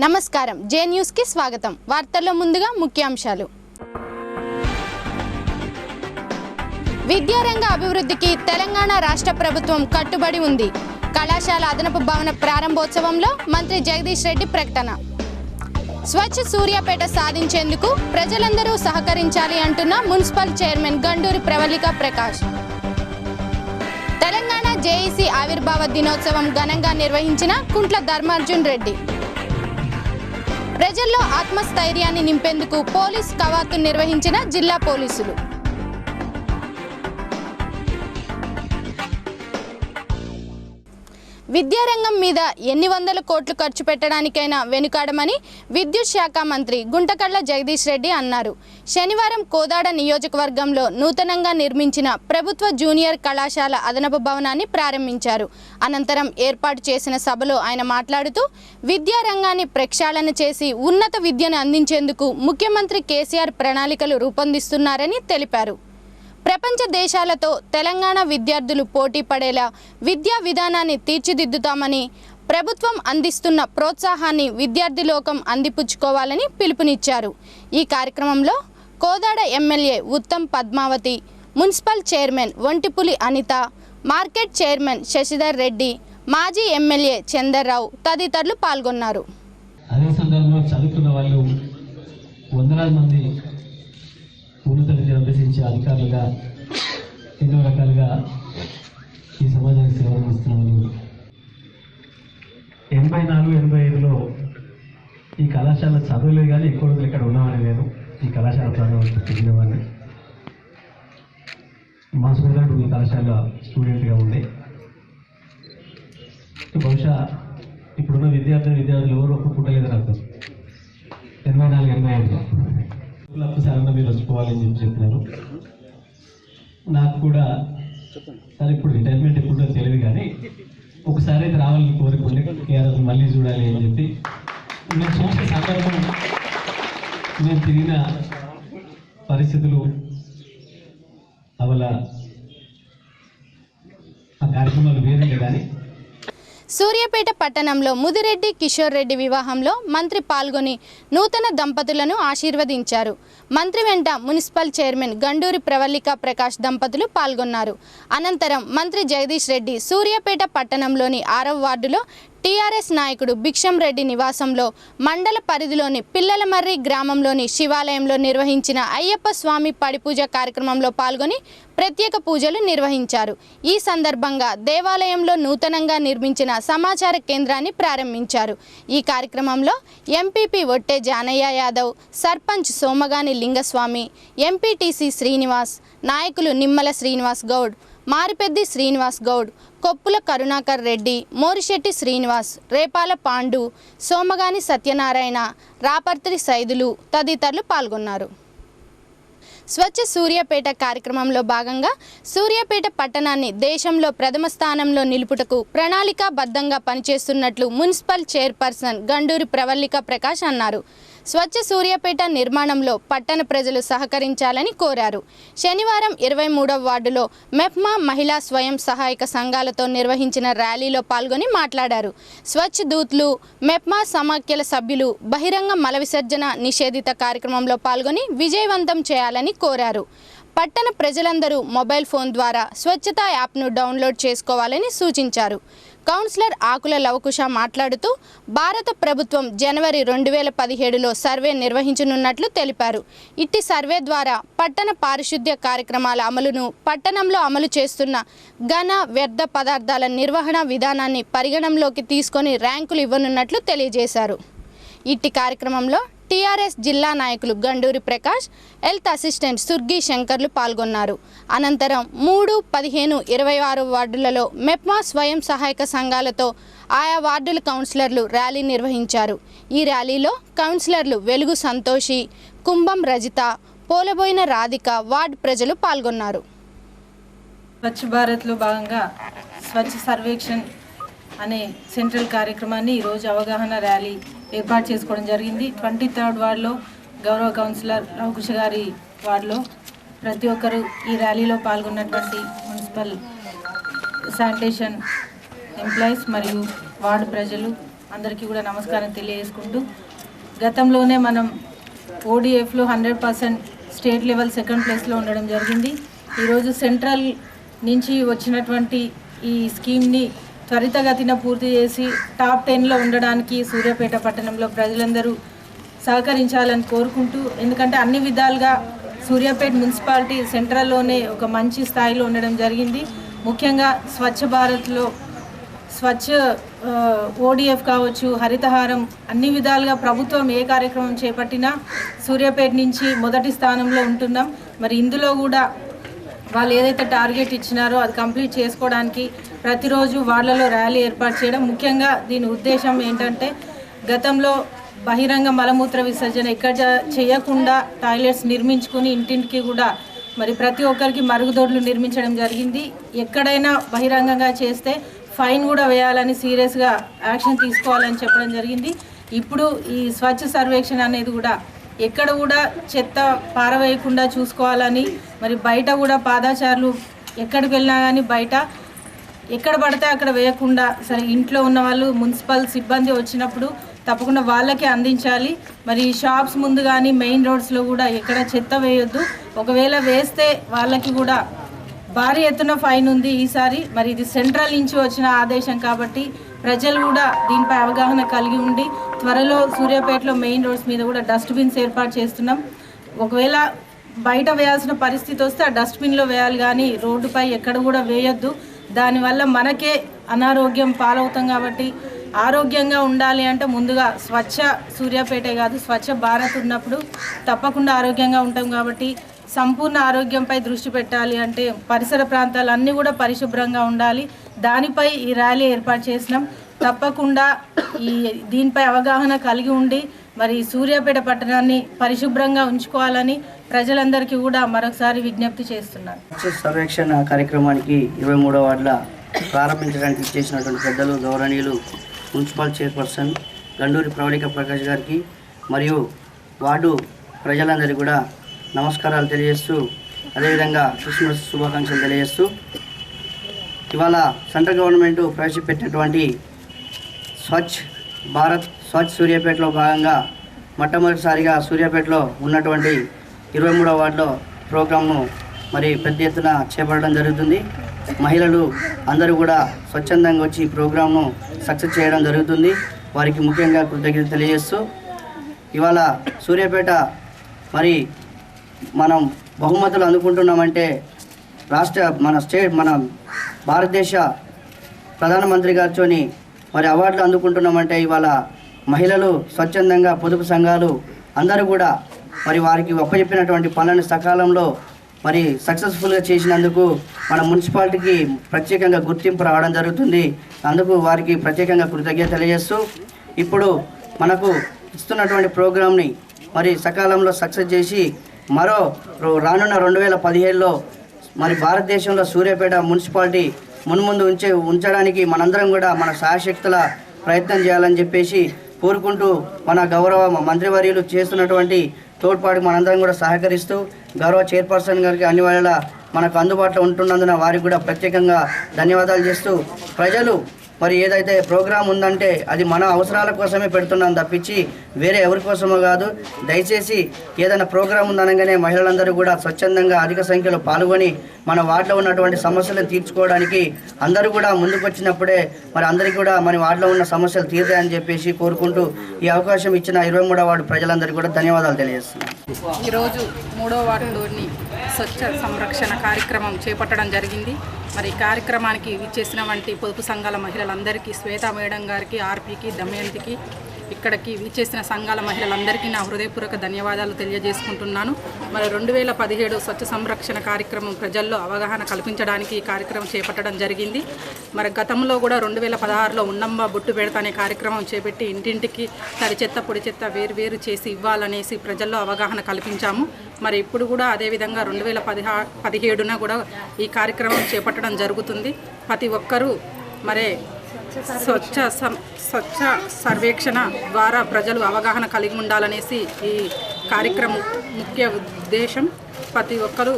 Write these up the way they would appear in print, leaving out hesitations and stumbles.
నమస్కారం జే న్యూస్ కి స్వాగతం. వార్తల్లో ముందుగా ముఖ్యాంశాలు. విద్యారంగ అభివృద్ధికి తెలంగాణ రాష్ట్ర ప్రభుత్వం కట్టుబడి ఉంది. కళాశాల అదనపు భవన ప్రారంభోత్సవంలో మంత్రి జగదీష్ రెడ్డి ప్రకటన. స్వచ్ఛ సూర్యాపేట సాధించేందుకు ప్రజలందరూ సహకరించాలి అంటున్న municipal chairman Ganduri Pravalika Prakash. Telangana JEC ఆవిర్భావ దినోత్సవం ఘనంగా నిర్వహించిన కుంట్ల ధర్మార్జున్ రెడ్డి. ప్రజల్లో ఆత్మస్థైర్యాన్ని నింపేందుకు పోలీస్ కవాతు నిర్వహించిన జిల్లా పోలీసులు. విద్యారంగం మీద ఎన్ని వందల కోట్లు ఖర్చు పెట్టడానికైనా వెనుకాడమని విద్యుత్ శాఖ మంత్రి గుంటకళ్ళ జగదీష్ రెడ్డి అన్నారు. శనివారం కోదాడ నియోజకవర్గంలో నూతనంగా నిర్మించిన ప్రభుత్వ జూనియర్ కళాశాల అదనపు భవనాన్ని ప్రారంభించారు. అనంతరం ఏర్పాటు చేసిన సభలో ఆయన మాట్లాడుతూ విద్యారంగాన్ని ప్రక్షాళన చేసి ఉన్నత విద్యను అందించేందుకు ముఖ్యమంత్రి కేసీఆర్ ప్రణాళికలు రూపొందిస్తున్నారని తెలిపారు. ప్రపంచ దేశాలతో తెలంగాణ విద్యార్థులు పోటీ పడేలా విద్యా విధానాన్ని తీర్చిదిద్దుతామని, ప్రభుత్వం అందిస్తున్న ప్రోత్సాహాన్ని విద్యార్థి లోకం అందిపుచ్చుకోవాలని పిలుపునిచ్చారు. ఈ కార్యక్రమంలో Kodad MLA Uttam Padmavathi, municipal chairman Ontipuli Anitha, market chairman Sashidhar Reddy, మాజీ ఎమ్మెల్యే చందర్రావు తదితరులు పాల్గొన్నారు. అదే సందర్భంలో చదువుకున్న వాళ్ళు వందలాది మంది ఉన్నత విద్య అభ్యసించే అధికారులుగా ఎన్నో రకాలుగా ఈ సమాజానికి సేవలు అందిస్తున్నారు. 84-85లో ఈ కళాశాల చదువులేదు, కానీ ఎక్కువ రోజులు ఇక్కడ ఉన్నామని నేను ఈ కళాశాల ప్రారంభం తిరిగినవాడిని. మా సోదరుడు ఈ కళాశాల స్టూడెంట్గా ఉండే. బహుశా ఇప్పుడున్న విద్యార్థులు ఎవరు ఒప్పుకుంటలేదు నాకు. 84-85లో సరణ మీరు వచ్చుకోవాలని చెప్పినారు. నాకు కూడా సరే ఇప్పుడు రిటైర్మెంట్ ఎప్పుడో తెలియదు, కానీ ఒకసారి అయితే రావాలని కోరుకుంటే కేఆర్ఎస్ మళ్ళీ చూడాలి అని చెప్పి నేను చూసే సందర్భం, నేను తిరిగిన పరిస్థితులు అవల ఆ కార్యక్రమాలు వేరే. కానీ సూర్యాపేట పట్టణంలో ముదిరెడ్డి కిషోర్ రెడ్డి వివాహంలో మంత్రి పాల్గొని నూతన దంపతులను ఆశీర్వదించారు. మంత్రి వెంట మున్సిపల్ చైర్మన్ గండూరి ప్రవళిక ప్రకాష్ దంపతులు పాల్గొన్నారు. అనంతరం మంత్రి జగదీష్ రెడ్డి సూర్యాపేట పట్టణంలోని 6వ వార్డులో టీఆర్ఎస్ నాయకుడు భిక్షం రెడ్డి నివాసంలో, మండల పరిధిలోని పిల్లలమర్రి గ్రామంలోని శివాలయంలో నిర్వహించిన అయ్యప్ప స్వామి పడిపూజ కార్యక్రమంలో పాల్గొని ప్రత్యేక పూజలు నిర్వహించారు. ఈ సందర్భంగా దేవాలయంలో నూతనంగా నిర్మించిన సమాచార కేంద్రాన్ని ప్రారంభించారు. ఈ కార్యక్రమంలో ఎంపీపీ ఒట్టే జానయ్య యాదవ్, సర్పంచ్ సోమగాని లింగస్వామి, ఎంపీటీసీ శ్రీనివాస్, నాయకులు నిమ్మల శ్రీనివాస్ గౌడ్, మారిపెద్ది శ్రీనివాస్ గౌడ్, కొప్పుల కరుణాకర్ రెడ్డి, మోరిశెట్టి శ్రీనివాస్, రేపాల పాండు, సోమగాని సత్యనారాయణ, రాపర్తి సైదులు తదితరులు పాల్గొన్నారు. స్వచ్ఛ సూర్యాపేట కార్యక్రమంలో భాగంగా సూర్యాపేట పట్టణాన్ని దేశంలో ప్రథమ స్థానంలో నిలుపుటకు ప్రణాళికాబద్ధంగా పనిచేస్తున్నట్లు మున్సిపల్ చైర్పర్సన్ గండూరి ప్రవళిక ప్రకాష్ అన్నారు. స్వచ్ఛ సూర్యాపేట నిర్మాణంలో పట్టణ ప్రజలు సహకరించాలని కోరారు. శనివారం 23వ వార్డులో మెప్మా మహిళా స్వయం సహాయక సంఘాలతో నిర్వహించిన ర్యాలీలో పాల్గొని మాట్లాడారు. స్వచ్ఛ దూత్లు, మెప్మా సమాఖ్యల సభ్యులు బహిరంగ మల విసర్జన నిషేధిత కార్యక్రమంలో పాల్గొని విజయవంతం చేయాలని కోరారు. పట్టణ ప్రజలందరూ మొబైల్ ఫోన్ ద్వారా స్వచ్ఛతా యాప్ను డౌన్లోడ్ చేసుకోవాలని సూచించారు. కౌన్సిలర్ ఆకుల లవకుశ మాట్లాడుతూ భారత ప్రభుత్వం జనవరి 2017లో సర్వే నిర్వహించనున్నట్లు తెలిపారు. ఇట్టి సర్వే ద్వారా పట్టణ పారిశుద్ధ్య కార్యక్రమాల అమలును, పట్టణంలో అమలు చేస్తున్న ఘన వ్యర్థ పదార్థాల నిర్వహణ విధానాన్ని పరిగణనలోకి తీసుకొని ర్యాంకులు ఇవ్వనున్నట్లు తెలియజేశారు. ఇట్టి కార్యక్రమంలో టీఆర్ఎస్ జిల్లా నాయకులు గండూరి ప్రకాష్, హెల్త్ అసిస్టెంట్ సుర్గి శంకర్లు పాల్గొన్నారు. అనంతరం 3, 15, 26 వార్డులలో మెప్మా స్వయం సహాయక సంఘాలతో ఆయా వార్డుల కౌన్సిలర్లు ర్యాలీ నిర్వహించారు. ఈ ర్యాలీలో కౌన్సిలర్లు వెలుగు సంతోషి, కుంభం రజిత, పోలబోయిన రాధిక వార్డు ప్రజలు పాల్గొన్నారు. స్వచ్ఛ భారత్లో భాగంగా స్వచ్ఛ సర్వేక్షణ్ అనే సెంట్రల్ కార్యక్రమాన్ని ఈరోజు అవగాహన ర్యాలీ ఏర్పాటు చేసుకోవడం జరిగింది. 23rd వార్డులో గౌరవ కౌన్సిలర్ లవకుశ గారి వార్డులో ప్రతి ఒక్కరూ ఈ ర్యాలీలో పాల్గొన్నటువంటి మున్సిపల్ శానిటేషన్ ఎంప్లాయీస్ మరియు వార్డు ప్రజలు అందరికీ కూడా నమస్కారం తెలియజేసుకుంటూ, గతంలోనే మనం ODFలో 100% స్టేట్ లెవెల్ సెకండ్ ప్లేస్లో ఉండడం జరిగింది. ఈరోజు సెంట్రల్ నుంచి వచ్చినటువంటి ఈ స్కీమ్ని త్వరితగతిన పూర్తి చేసి టాప్ 10లో ఉండడానికి సూర్యాపేట పట్టణంలో ప్రజలందరూ సహకరించాలని కోరుకుంటూ, ఎందుకంటే అన్ని విధాలుగా సూర్యాపేట మున్సిపాలిటీ సెంట్రల్లోనే ఒక మంచి స్థాయిలో ఉండడం జరిగింది. ముఖ్యంగా స్వచ్ఛ భారత్లో స్వచ్ఛ ODF కావచ్చు, హరితహారం, అన్ని విధాలుగా ప్రభుత్వం ఏ కార్యక్రమం చేపట్టినా సూర్యాపేట నుంచి మొదటి స్థానంలో ఉంటున్నాం. మరి ఇందులో కూడా వాళ్ళు ఏదైతే టార్గెట్ ఇచ్చినారో అది కంప్లీట్ చేసుకోవడానికి ప్రతిరోజు వాళ్ళలో ర్యాలీ ఏర్పాటు చేయడం. ముఖ్యంగా దీని ఉద్దేశం ఏంటంటే, గతంలో బహిరంగ మలమూత్ర విసర్జన ఎక్కడ చేయకుండా టాయిలెట్స్ నిర్మించుకుని ఇంటింటికి కూడా మరి ప్రతి ఒక్కరికి మరుగుదొడ్లు నిర్మించడం జరిగింది. ఎక్కడైనా బహిరంగంగా చేస్తే ఫైన్ కూడా వేయాలని, సీరియస్గా యాక్షన్ తీసుకోవాలని చెప్పడం జరిగింది. ఇప్పుడు ఈ స్వచ్ఛ సర్వేక్షణ అనేది కూడా ఎక్కడ కూడా చెత్త పారవేయకుండా చూసుకోవాలని, మరి బయట కూడా పాదాచారులు ఎక్కడికి వెళ్ళినా కానీ బయట ఎక్కడ పడితే అక్కడ వేయకుండా, సరే ఇంట్లో ఉన్న వాళ్ళు మున్సిపల్ సిబ్బంది వచ్చినప్పుడు తప్పకుండా వాళ్ళకే అందించాలి. మరి షాప్స్ ముందు కానీ మెయిన్ రోడ్స్లో కూడా ఎక్కడ చెత్త వేయొద్దు. ఒకవేళ వేస్తే వాళ్ళకి కూడా భారీ ఎత్తున ఫైన్ ఉంది ఈసారి. మరి ఇది సెంట్రల్ నుంచి వచ్చిన ఆదేశం కాబట్టి ప్రజలు కూడా దీనిపై అవగాహన కలిగి ఉండి త్వరలో సూర్యాపేటలో మెయిన్ రోడ్స్ మీద కూడా డస్ట్బిన్స్ ఏర్పాటు చేస్తున్నాం. ఒకవేళ బయట వేయాల్సిన పరిస్థితి వస్తే ఆ డస్ట్బిన్లో వేయాలి, కానీ రోడ్డుపై ఎక్కడ కూడా వేయొద్దు. దానివల్ల మనకే అనారోగ్యం పాలవుతాం. కాబట్టి ఆరోగ్యంగా ఉండాలి అంటే ముందుగా స్వచ్ఛ సూర్యాపేటే కాదు, స్వచ్ఛ భారత్ ఉన్నప్పుడు తప్పకుండా ఆరోగ్యంగా ఉంటాం. కాబట్టి సంపూర్ణ ఆరోగ్యంపై దృష్టి పెట్టాలి అంటే పరిసర ప్రాంతాలు అన్నీ కూడా పరిశుభ్రంగా ఉండాలి. దానిపై ఈ ర్యాలీ ఏర్పాటు చేసినాం. తప్పకుండా దీనిపై అవగాహన కలిగి ఉండి మరి సూర్యాపేట పట్టణాన్ని పరిశుభ్రంగా ఉంచుకోవాలని ప్రజలందరికీ కూడా మరొకసారి విజ్ఞప్తి చేస్తున్నాను. సర్వేక్షణ కార్యక్రమానికి 23వ వార్డుల ప్రారంభించడానికి చేసినటువంటి పెద్దలు గౌరవనీయులు మున్సిపల్ చైర్పర్సన్ గండూరి ప్రవళిక ప్రకాష్ గారికి మరియు వార్డు ప్రజలందరికీ కూడా నమస్కారాలు తెలియజేస్తూ, అదేవిధంగా క్రిస్మస్ శుభాకాంక్షలు తెలియజేస్తూ, ఇవాళ సెంట్రల్ గవర్నమెంట్ ప్రవేశపెట్టినటువంటి స్వచ్ఛ భారత్ స్వచ్ఛ సూర్యాపేటలో భాగంగా మొట్టమొదటిసారిగా సూర్యాపేటలో ఉన్నటువంటి 23వ వార్డులో ప్రోగ్రామ్ను మరి పెద్ద ఎత్తున చేపట్టడం జరుగుతుంది. మహిళలు అందరూ కూడా స్వచ్ఛందంగా వచ్చి ఈ ప్రోగ్రామ్ను సక్సెస్ చేయడం జరుగుతుంది. వారికి ముఖ్యంగా కృతజ్ఞతలు తెలియజేస్తూ, ఇవాళ సూర్యాపేట మరి మనం బహుమతులు అందుకుంటున్నామంటే మన భారతదేశ ప్రధానమంత్రి గారితోని మరి అవార్డులు అందుకుంటున్నామంటే ఇవాళ మహిళలు స్వచ్ఛందంగా పొదుపు సంఘాలు అందరూ కూడా మరి వారికి అప్పచెప్పినటువంటి పనులను సకాలంలో మరి సక్సెస్ఫుల్గా చేసినందుకు మన మున్సిపాలిటీకి ప్రత్యేకంగా గుర్తింపు రావడం జరుగుతుంది. అందుకు వారికి ప్రత్యేకంగా కృతజ్ఞత తెలియజేస్తూ, ఇప్పుడు మనకు ఇస్తున్నటువంటి ప్రోగ్రామ్ని మరి సకాలంలో సక్సెస్ చేసి మరో రానున్న 2017లో మరి భారతదేశంలో సూర్యాపేట మున్సిపాలిటీ మున్ముందు ఉంచడానికి మనందరం కూడా మన శాయశక్తుల ప్రయత్నం చేయాలని చెప్పేసి కోరుకుంటూ, మన గౌరవ మంత్రివర్యులు చేస్తున్నటువంటి తోడ్పాటుకు మనందరం కూడా సహకరిస్తూ, గౌరవ చైర్పర్సన్ గారికి అన్ని వేళలా మనకు అందుబాటులో ఉంటున్నందున వారికి కూడా ప్రత్యేకంగా ధన్యవాదాలు చేస్తూ, ప్రజలు మరి ఏదైతే ప్రోగ్రాం ఉందంటే అది మన అవసరాల కోసమే పెడుతున్నాం తప్పించి వేరే ఎవరి కోసమో కాదు. దయచేసి ఏదైనా ప్రోగ్రాం ఉందనగానే మహిళలందరూ కూడా స్వచ్ఛందంగా అధిక సంఖ్యలో పాల్గొని మన వార్డులో ఉన్నటువంటి సమస్యలను తీర్చుకోవడానికి అందరూ కూడా ముందుకు వచ్చినప్పుడే మరి అందరికీ కూడా మన వార్డులో ఉన్న సమస్యలు తీరుతాయని చెప్పేసి కోరుకుంటూ ఈ అవకాశం ఇచ్చిన 23వ వార్డు ప్రజలందరికీ కూడా ధన్యవాదాలు తెలియజేస్తున్నాను. ఈరోజు 3వ వార్డులోని స్వచ్ఛ సంరక్షణ కార్యక్రమం చేపట్టడం జరిగింది. మరి ఈ కార్యక్రమానికి విచ్చేసిన వంటి పొదుపు సంఘాల మహిళలందరికీ, శ్వేతా మేడం గారికి, ఆర్పీకి, దమయంతికి, ఇక్కడికి విచ్చేసిన సంఘాల మహిళలందరికీ నా హృదయపూర్వక ధన్యవాదాలు తెలియజేసుకుంటున్నాను. మరి 2017 స్వచ్ఛ సంరక్షణ కార్యక్రమం ప్రజల్లో అవగాహన కల్పించడానికి ఈ కార్యక్రమం చేపట్టడం జరిగింది. మరి గతంలో కూడా 2016లో ఉన్నమ్మ బొట్టు పెడతా అనే కార్యక్రమం చేపట్టి ఇంటింటికి తడి చెత్త పొడి చెత్త వేరు చేసి ఇవ్వాలనేసి ప్రజల్లో అవగాహన కల్పించాము. మరి ఇప్పుడు కూడా అదేవిధంగా 2017న కూడా ఈ కార్యక్రమం చేపట్టడం జరుగుతుంది. ప్రతి ఒక్కరూ మరి స్వచ్ఛ సర్వేక్షణ ద్వారా ప్రజలు అవగాహన కలిగి ఉండాలనేసి ఈ కార్యక్రమం ముఖ్య ఉద్దేశం. ప్రతి ఒక్కరూ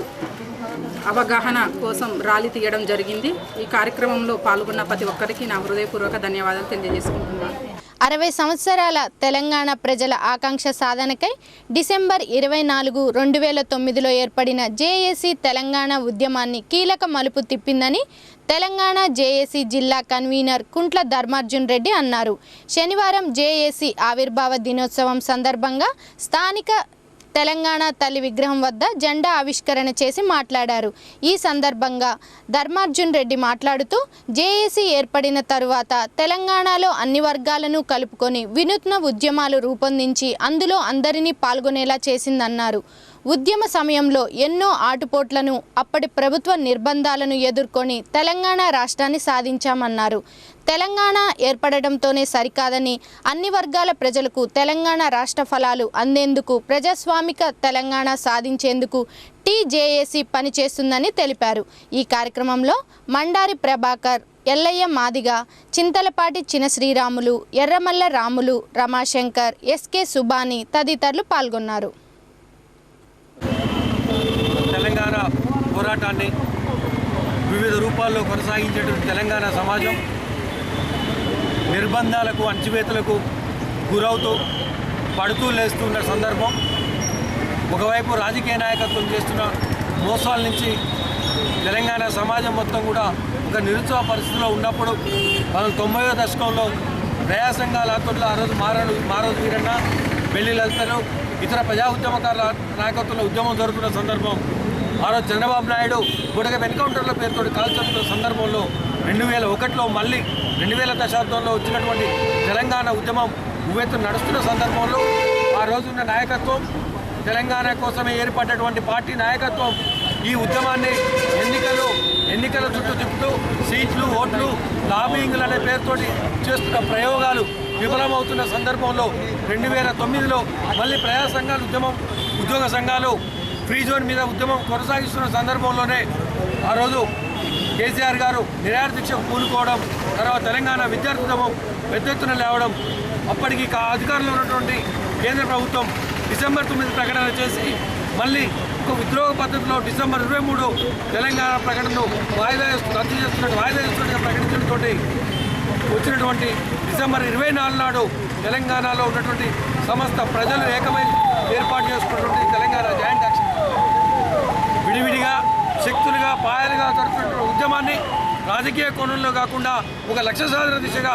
అవగాహన కోసం ర్యాలీ తీయడం జరిగింది. ఈ కార్యక్రమంలో పాల్గొన్న ప్రతి ఒక్కరికి నా హృదయపూర్వక ధన్యవాదాలు తెలియజేసుకుంటున్నాను. 60 సంవత్సరాల తెలంగాణ ప్రజల ఆకాంక్ష సాధనకై డిసెంబర్ 24, 2009లో ఏర్పడిన జేఏసీ తెలంగాణ ఉద్యమాన్ని కీలక మలుపు తిప్పిందని తెలంగాణ జేఏసీ జిల్లా కన్వీనర్ కుంట్ల ధర్మార్జున్ రెడ్డి అన్నారు. శనివారం జేఏసీ ఆవిర్భావ దినోత్సవం సందర్భంగా స్థానిక తెలంగాణ తల్లి విగ్రహం వద్ద జెండా ఆవిష్కరణ చేసి మాట్లాడారు. ఈ సందర్భంగా ధర్మార్జున్ రెడ్డి మాట్లాడుతూ జేఏసీ ఏర్పడిన తరువాత తెలంగాణలో అన్ని వర్గాలను కలుపుకొని వినూత్న ఉద్యమాలు రూపొందించి అందులో అందరినీ పాల్గొనేలా చేసిందన్నారు. ఉద్యమ సమయంలో ఎన్నో ఆటుపోట్లను అప్పటి ప్రభుత్వ నిర్బంధాలను ఎదుర్కొని తెలంగాణ రాష్ట్రాన్ని సాధించామన్నారు. తెలంగాణ ఏర్పడటంతోనే సరికాదని అన్ని వర్గాల ప్రజలకు తెలంగాణ రాష్ట్ర ఫలాలు అందేందుకు ప్రజాస్వామిక తెలంగాణ సాధించేందుకు టీజేఏసీ పనిచేస్తుందని తెలిపారు. ఈ కార్యక్రమంలో మండారి ప్రభాకర్, ఎల్లయ్య మాదిగ, చింతలపాటి చిన శ్రీరాములు, ఎర్రమల్ల రాములు, రమాశంకర్, ఎస్కే సుబాని తదితరులు పాల్గొన్నారు. తెలంగాణ పోరాటాన్ని వివిధ రూపాల్లో కొనసాగించేటువంటి తెలంగాణ సమాజం నిర్బంధాలకు, అణచివేతలకు గురవుతూ పడుతూ లేస్తున్న సందర్భం. ఒకవైపు రాజకీయ నాయకత్వం చేస్తున్న మోసాల నుంచి తెలంగాణ సమాజం మొత్తం కూడా ఒక నిరుత్సాహ పరిస్థితిలో ఉన్నప్పుడు 90వ దశకంలో ప్రజా సంఘాల ఆధ్వర్యంలో ఆ రోజు మారోజు వీరన్న, బెల్లి లలితలు, ఇతర ప్రజా ఉద్యమకారుల నాయకత్వంలో ఉద్యమం జరుగుతున్న సందర్భం. ఆ రోజు చంద్రబాబు నాయుడు బుడగం ఎన్కౌంటర్ల పేరుతో కాల్చుతున్న సందర్భంలో 2001లో మళ్ళీ 2000 దశాబ్దంలో వచ్చినటువంటి తెలంగాణ ఉద్యమం ఉవ్వెత్తున నడుస్తున్న సందర్భంలో ఆ రోజున్న నాయకత్వం, తెలంగాణ కోసమే ఏర్పడినటువంటి పార్టీ నాయకత్వం ఈ ఉద్యమాన్ని ఎన్నికల చుట్టూ తిప్పుతూ సీట్లు, ఓట్లు, లాబింగ్లు అనే పేరుతోటి చేస్తున్న ప్రయోగాలు విఫలమవుతున్న సందర్భంలో 2009లో మళ్ళీ ప్రజా సంఘాలు ఉద్యోగ సంఘాలు ఫ్రీ జోన్ మీద ఉద్యమం కొనసాగిస్తున్న సందర్భంలోనే ఆ రోజు కేసీఆర్ గారు నిరాహార దీక్షకు కూలుకోవడం, తర్వాత తెలంగాణ విద్యార్థి ఉద్యమం పెద్ద ఎత్తున లేవడం, అప్పటికి అధికారంలో ఉన్నటువంటి కేంద్ర ప్రభుత్వం డిసెంబర్ 9 ప్రకటన చేసి మళ్ళీ ఒక విద్రోహ పద్ధతిలో డిసెంబర్ 23 తెలంగాణ ప్రకటనను వాయిదా చేస్తున్నట్టుగా ప్రకటించడంతో వచ్చినటువంటి డిసెంబర్ 24 నాడు తెలంగాణలో ఉన్నటువంటి సమస్త ప్రజలు ఏకమై ఏర్పాటు చేసుకున్నటువంటి తెలంగాణ జాయింట్ యాక్షన్ విడివిడిగా శక్తులుగా పాయలుగా జరుగుతున్న ఉద్యమాన్ని రాజకీయ కోణంలో కాకుండా ఒక లక్ష్య సాధన దిశగా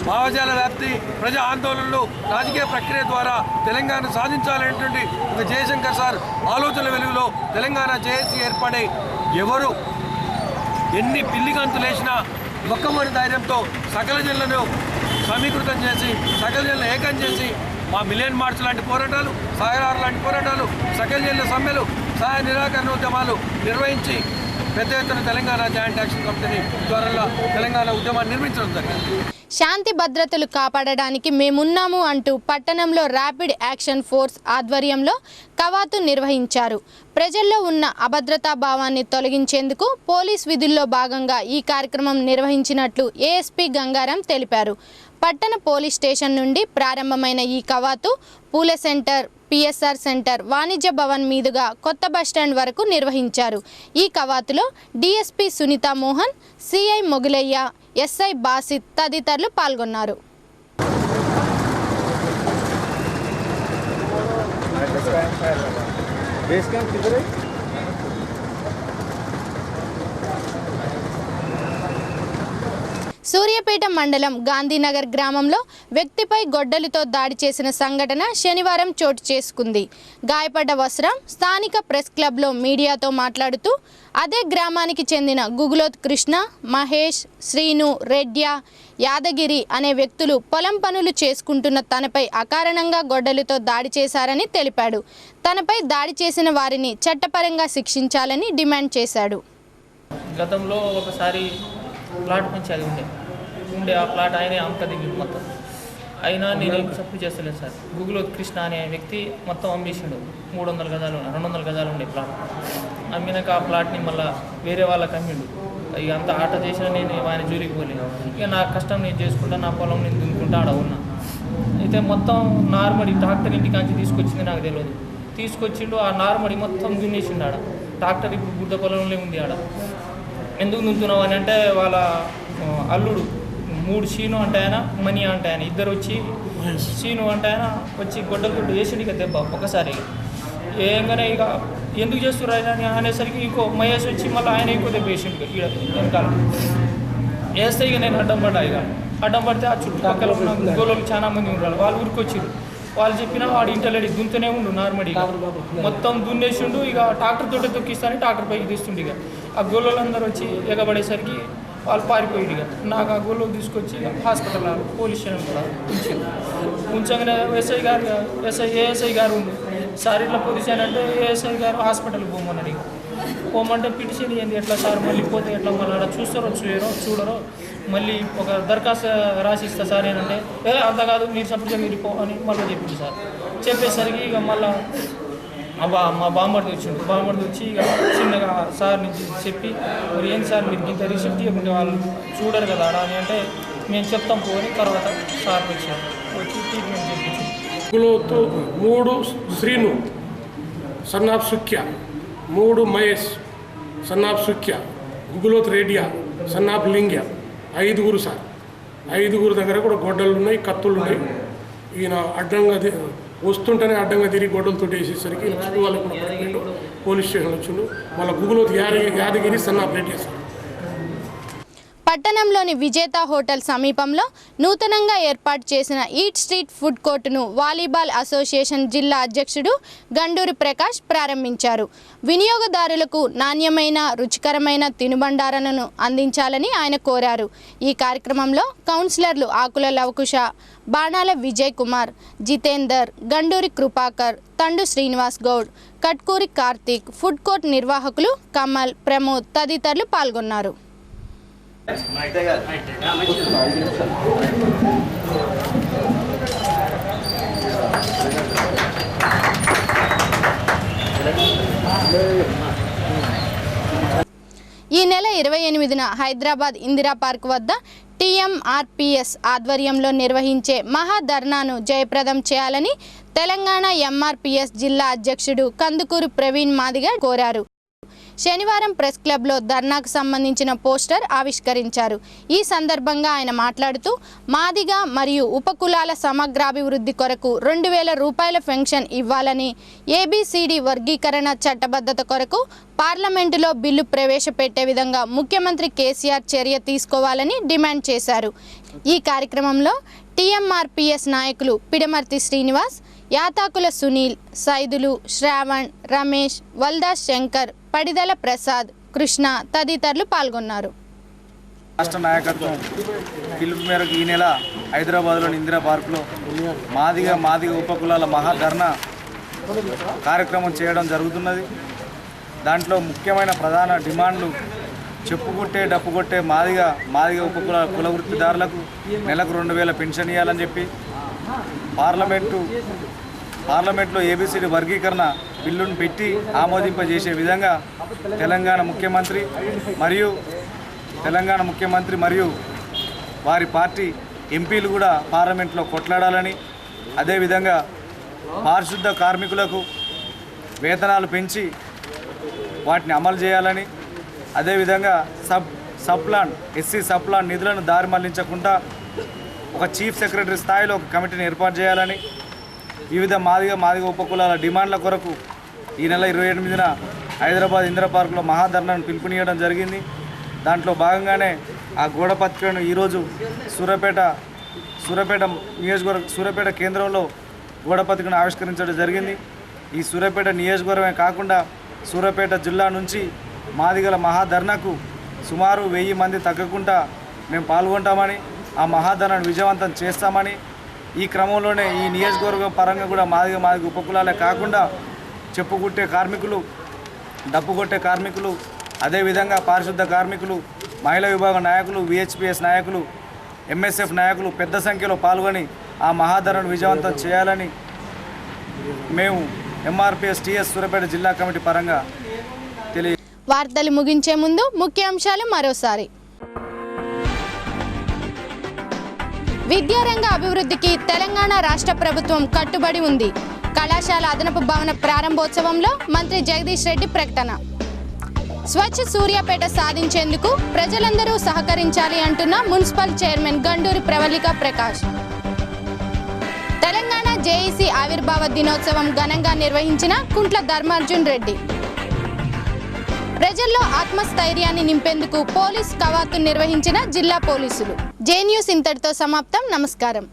భావజాల వ్యాప్తి, ప్రజా ఆందోళనలు, రాజకీయ ప్రక్రియ ద్వారా తెలంగాణ సాధించాలనేటువంటి ఒక జయశంకర్ సార్ ఆలోచనల వెలుగులో తెలంగాణ జేఏసీ ఏర్పడి ఎవరు ఎన్ని పిల్లిగంతులు వేసినా మొక్కమని ధైర్యంతో సకల జిల్లను సమీకృతం చేసి సకల జిల్లను ఏకం చేసి మా మిలియన్ మార్చ్ లాంటి పోరాటాలు, సాగరారు లాంటి పోరాటాలు, సకల జిల్లా సమ్మెలు, సహాయ నిరాకరణ ఉద్యమాలు నిర్వహించి పెద్ద ఎత్తున తెలంగాణ జాయింట్ యాక్షన్ కమిటీని ద్వారా తెలంగాణ ఉద్యమాన్ని నిర్మించడం జరిగింది. శాంతి భద్రతలు కాపాడడానికి మేమున్నాము అంటూ పట్టణంలో ర్యాపిడ్ యాక్షన్ ఫోర్స్ ఆధ్వర్యంలో కవాతు నిర్వహించారు. ప్రజల్లో ఉన్న అభద్రతా భావాన్ని తొలగించేందుకు పోలీస్ విధుల్లో భాగంగా ఈ కార్యక్రమం నిర్వహించినట్లు ఏఎస్పీ గంగారాం తెలిపారు. పట్టణ పోలీస్ స్టేషన్ నుండి ప్రారంభమైన ఈ కవాతు పూలే సెంటర్, పిఎస్ఆర్ సెంటర్, వాణిజ్య భవన్ మీదుగా కొత్త బస్టాండ్ వరకు నిర్వహించారు. ఈ కవాతులో DSP Sunitha Mohan, CI Mogulaiah, SI Basith తదితరులు పాల్గొన్నారు. సూర్యాపేట మండలం గాంధీనగర్ గ్రామంలో వ్యక్తిపై గొడ్డలితో దాడి చేసిన సంఘటన శనివారం చోటు చేసుకుంది. గాయపడ్డ వస్త్రం స్థానిక ప్రెస్ క్లబ్లో మీడియాతో మాట్లాడుతూ అదే గ్రామానికి చెందిన గుగులోత్ కృష్ణ, మహేష్, శ్రీను, రెడ్య, యాదగిరి అనే వ్యక్తులు పొలం పనులు చేసుకుంటున్న తనపై అకారణంగా గొడ్డలితో దాడి చేశారని తెలిపాడు. తనపై దాడి చేసిన వారిని చట్టపరంగా శిక్షించాలని డిమాండ్ చేశాడు. గతంలో ఒకసారి ప్లాట్ పంచాయతీ ఉండే ఆ ప్లాట్ ఆయనే అమ్మకదిగి మొత్తం అయినా నేనేం సపోర్ట్ చేస్తలేదు సార్. గుగులోత్ కృష్ణ అనే వ్యక్తి మొత్తం అమ్మేసిండు. 200 గజాలు ఉండే ప్లాట్ అమ్మినాక ఆ ప్లాట్ని మళ్ళీ వేరే వాళ్ళకి అమ్మిండు. ఇక అంత ఆట చేసినా నేను ఆయన జోలికి పోలేను. ఇక నా కష్టం నేను చేసుకుంటా, నా పొలం నేను దున్నుకుంటా ఆడ ఉన్నా. అయితే మొత్తం నార్మడి ట్రాక్టర్ ఇంటికాంచి తీసుకొచ్చింది నాకు తెలియదు. తీసుకొచ్చిండు ఆ నార్మడి మొత్తం దున్నేసిండు ఆడ. ట్రాక్టర్ ఇప్పుడు బుద్ధ పొలంలో ఉంది ఆడ. ఎందుకు దున్నుతున్నావు అని అంటే వాళ్ళ అల్లుడు 3 సీను అంటే ఆయన, మనీ అంటే ఆయన, ఇద్దరు వచ్చి సీను అంటే ఆయన వచ్చి గొడ్డలు వేసిండు ఇక దెబ్బ ఒకసారి. ఏంగానే ఇక ఎందుకు చేస్తున్నారు ఆయన అని అనేసరికి ఇంకో మహేష్ వచ్చి మళ్ళీ ఆయన ఇంకో దెబ్బ వేసిండు ఇక వెనకాల వేస్తే ఇక నేను అడ్డం పడ్డా. ఇక అడ్డం పడితే ఆ చుట్టుపక్కల ఉన్న గోళలు చాలా మంది ఉన్నారు, వాళ్ళు ఊరికి వచ్చిరు. వాళ్ళు చెప్పినా వాడు ఇంటలేడు, దున్తూనే ఉండు నార్మల్గా మొత్తం దున్నేసిండు. ఇక ట్రాక్టర్ తోటే తొక్కిస్తాను, ట్రాక్టర్ పైకి తీస్తుండే. ఇక ఆ గోళలందరూ వచ్చి ఎగబడేసరికి వాళ్ళు పారిపోయాడు. ఇక నాకు ఆ గోళ్ళు తీసుకొచ్చి హాస్పిటల్ పోలీస్ స్టేషన్ కూడా ఉంచగానే ఏఎస్ఐ గారు ఉండు, సార్ ఇట్లా పొజిషన్ అంటే ఏఎస్ఐ గారు హాస్పిటల్కి పోమన్నాడు. ఇక పోమంటే పిటిషన్ ఏంది ఎట్లా సార్, మళ్ళీ పోతే ఎట్లా, మళ్ళీ అలా చూస్తారో చూడరో, మళ్ళీ ఒక దరఖాస్తు రాసి ఇస్తా సార్ ఏంటంటే అంత కాదు మీరు సపరేట్గా మీరు పో అని మళ్ళీ చెప్పింది సార్. చెప్పేసరికి ఇక మళ్ళీ మా బామ్మర్ది వచ్చిండు. బామ్మర్ది వచ్చి ఇక చిన్నగా సార్ నుంచి చెప్పి మరి ఏంటి సార్ మీరు ఇంత రిసిప్ట్ ఇవ్వకుంటే వాళ్ళు చూడరు కదా ఆడ అని అంటే మేము చెప్తాం పోని. తర్వాత సార్ వచ్చారు, వచ్చి ట్రీట్మెంట్ చేయించారు. 3 Srinu son of Sukhya, 3 Mahesh son of Sukhya, Guguloth Reddiya son of Lingya, 5 sir. 5 దగ్గర కూడా గొడ్డలు ఉన్నాయి, కత్తులు ఉన్నాయి. ఈయన అడ్డంగా వస్తుంటేనే అడ్డంగా తిరిగి గొడ్డలతో వేసేసరికి ఈయన చుట్టూ వాళ్ళకి కూడా పట్టుకుంటూ పోలీస్ స్టేషన్ వచ్చిండు. మళ్ళీ గుగులోత్ యాదగిరి సన్నాఫ్ రెడ్డి సార్. పట్టణంలోని విజేత హోటల్ సమీపంలో నూతనంగా ఏర్పాటు చేసిన ఈట్ స్ట్రీట్ ఫుడ్ కోర్టును వాలీబాల్ అసోసియేషన్ జిల్లా అధ్యక్షుడు గండూరి ప్రకాష్ ప్రారంభించారు. వినియోగదారులకు నాణ్యమైన రుచికరమైన తినుబండారాలను అందించాలని ఆయన కోరారు. ఈ కార్యక్రమంలో కౌన్సిలర్లు ఆకుల లవకుశ, బాణాల విజయ్ కుమార్, జితేందర్, గండూరి కృపాకర్, తండు శ్రీనివాస్ గౌడ్, కట్కూరి కార్తీక్, ఫుడ్ కోర్ట్ నిర్వాహకులు కమల్, ప్రమోద్ తదితరులు పాల్గొన్నారు. ఈ నెల 28న హైదరాబాద్ ఇందిరా పార్క్ వద్ద టీఎంఆర్పీఎస్ ఆధ్వర్యంలో నిర్వహించే మహాధర్నాను జయప్రదం చేయాలని తెలంగాణ ఎంఆర్పీఎస్ జిల్లా అధ్యక్షుడు కందుకూరు ప్రవీణ్ మాదిగ కోరారు. శనివారం ప్రెస్ క్లబ్లో ధర్నాకు సంబంధించిన పోస్టర్ ఆవిష్కరించారు. ఈ సందర్భంగా ఆయన మాట్లాడుతూ మాదిగ మరియు ఉపకులాల సమగ్రాభివృద్ధి కొరకు 2000 రూపాయల పెన్షన్ ఇవ్వాలని, ఏబిసిడి వర్గీకరణ చట్టబద్ధత కొరకు పార్లమెంటులో బిల్లు ప్రవేశపెట్టే విధంగా ముఖ్యమంత్రి కేసీఆర్ చర్య తీసుకోవాలని డిమాండ్ చేశారు. ఈ కార్యక్రమంలో టీఎంఆర్పీఎస్ నాయకులు పిడమర్తి శ్రీనివాస్, యాతాకుల సునీల్, సైదులు, శ్రావణ్, రమేష్, వల్దా శంకర్, పడిదల ప్రసాద్, కృష్ణ తదితరులు పాల్గొన్నారు. రాష్ట్ర నాయకత్వం పిలుపు మేరకు ఈ నెల హైదరాబాద్లోని ఇందిరా పార్కులో మాదిగ ఉపకులాల మహాధర్నా కార్యక్రమం చేయడం జరుగుతున్నది. దాంట్లో ముఖ్యమైన ప్రధాన డిమాండ్లు చెప్పుకొట్టే డప్పుకొట్టే మాదిగ ఉపకుల కుల వృత్తిదారులకు నెలకు 2000 పెన్షన్ ఇవ్వాలని చెప్పి, పార్లమెంట్లో ఏబిసిడి వర్గీకరణ బిల్లును పెట్టి ఆమోదింపజేసే విధంగా తెలంగాణ ముఖ్యమంత్రి మరియు వారి పార్టీ ఎంపీలు కూడా పార్లమెంట్లో కొట్లాడాలని, అదేవిధంగా పారిశుద్ధ కార్మికులకు వేతనాలు పెంచి వాటిని అమలు చేయాలని, అదేవిధంగా ఎస్సీ సబ్ప్లాన్ నిధులను దారి మళ్లించకుండా ఒక చీఫ్ సెక్రటరీ స్థాయిలో ఒక కమిటీని ఏర్పాటు చేయాలని, వివిధ మాదిగ ఉపకులాల డిమాండ్ల కొరకు ఈ నెల 28న హైదరాబాద్ ఇందిరా పార్కులో మహాధర్నాను పిలుపునియడం జరిగింది. దాంట్లో భాగంగానే ఆ గోడ పత్రికను ఈరోజు సూర్యాపేట సూర్యాపేట కేంద్రంలో గోడ పత్రికను ఆవిష్కరించడం జరిగింది. ఈ సూర్యాపేట నియోజకవర్గమే కాకుండా సూర్యాపేట జిల్లా నుంచి మాదిగల మహాధర్నాకు సుమారు 1000 మంది తగ్గకుండా మేము పాల్గొంటామని, ఆ మహాధర్నాను విజయవంతం చేస్తామని, ఈ క్రమంలోనే ఈ నియోజకవర్గం పరంగా కూడా మాదిగ ఉపకులాలే కాకుండా చెప్పుకుట్టే కార్మికులు, డప్పుకొట్టే కార్మికులు, అదేవిధంగా పారిశుద్ధ కార్మికులు, మహిళా విభాగం నాయకులు, విహెచ్పిఎస్ నాయకులు, ఎంఎస్ఎఫ్ నాయకులు పెద్ద సంఖ్యలో పాల్గొని ఆ మహాధర్నాను విజయవంతం చేయాలని మేము ఎంఆర్పీఎస్ టీఎస్ సూర్యాపేట జిల్లా కమిటీ పరంగా వార్తలు ముగించే ముందు ముఖ్యాంశాలు మరోసారి. విద్యారంగ అభివృద్ధికి తెలంగాణ రాష్ట్ర ప్రభుత్వం కట్టుబడి ఉంది. కళాశాల అదనపు భవన ప్రారంభోత్సవంలో మంత్రి జగదీష్ రెడ్డి ప్రకటన. స్వచ్ఛ సూర్యాపేట సాధించేందుకు ప్రజలందరూ సహకరించాలి అంటున్న municipal chairman Ganduri Pravalika Prakash. Telangana JAC ఆవిర్భావ దినోత్సవం ఘనంగా నిర్వహించిన కుంట్ల ధర్మార్జున్ రెడ్డి. ప్రజల్లో ఆత్మస్థైర్యాన్ని నింపేందుకు పోలీస్ కవాతు నిర్వహించిన జిల్లా పోలీసులు. జే న్యూస్ ఇంతటితో సమాప్తం. నమస్కారం.